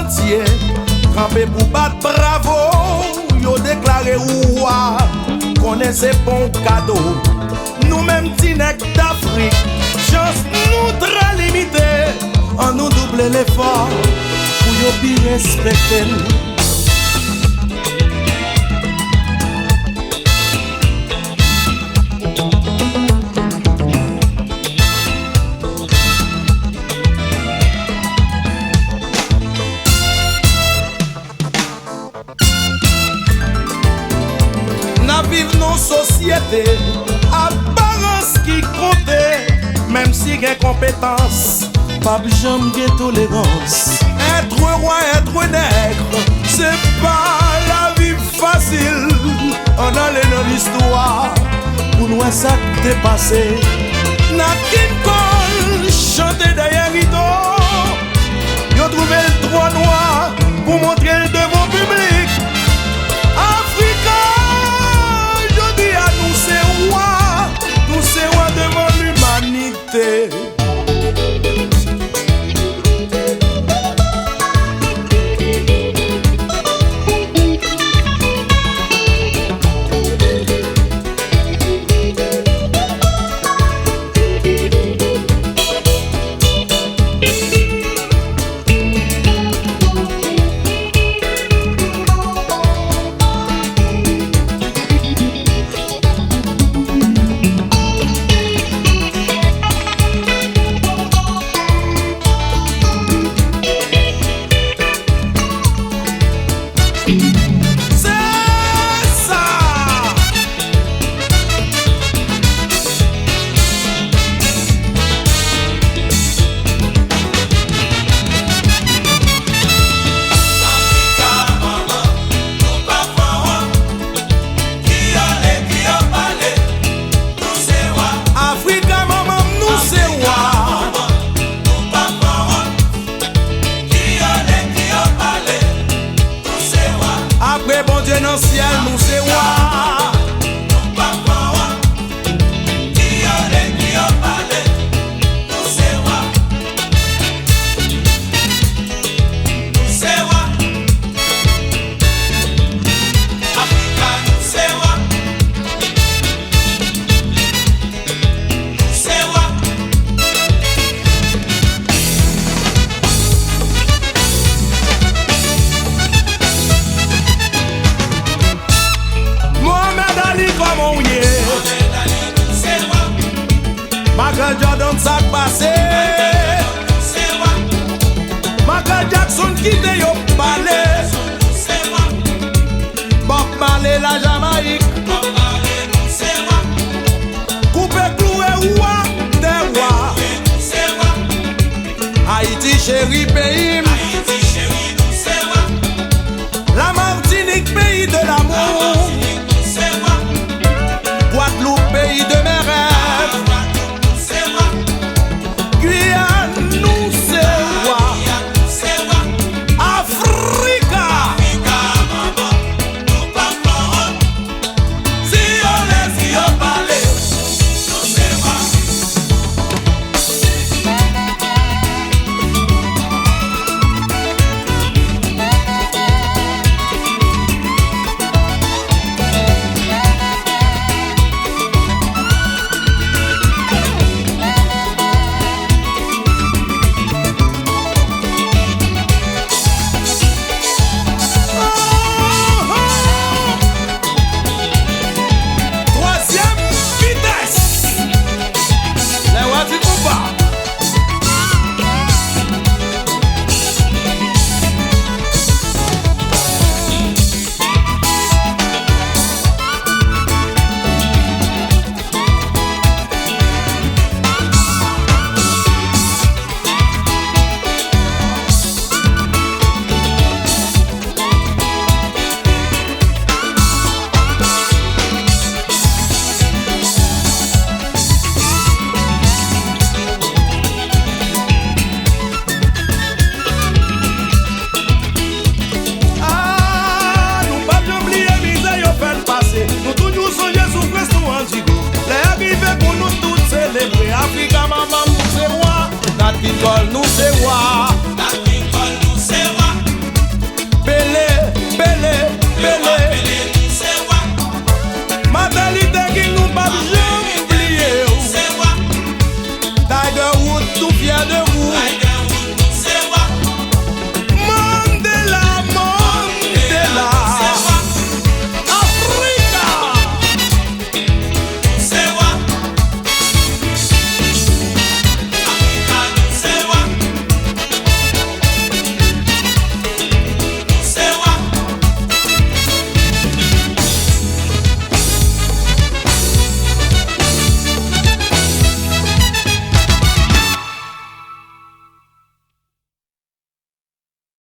entier, campé pour battre bravo, yo déclaré roi, connaissez bon cadeau. Nous-mêmes, Tinec d'Afrique, chance nous très limitée, on nous double l'effort, pour yo bien respecter. Vive nos sociétés, apparence qui comptait, même si y a compétence, pas jamais de tolérance. Être roi, être nègre, c'est pas la vie facile. On allait dans l'histoire pour nous ça dépasser. N'a qu'une colle chanter derrière rideau. Yo trouvé le droit noir pour montrer le devant public. Nous c'est roi devant l'humanité. Dans le ciel, nous c'est roi. Nous pas roi. Qui a parlé, nous c'est roi. Nous c'est roi. Africa, nous c'est roi. Nous c'est roi. Michael Jordan ça passé. Michael Jackson qui te yo parlé. Bob Marley la Jamaïque. Coupé cloué roi des rois. Haïti chéri pays. La Martinique pays de l'amour. Guadeloupe pays de mes rêves. Africa, maman, nous c'est roi. Notre école, nous c'est roi.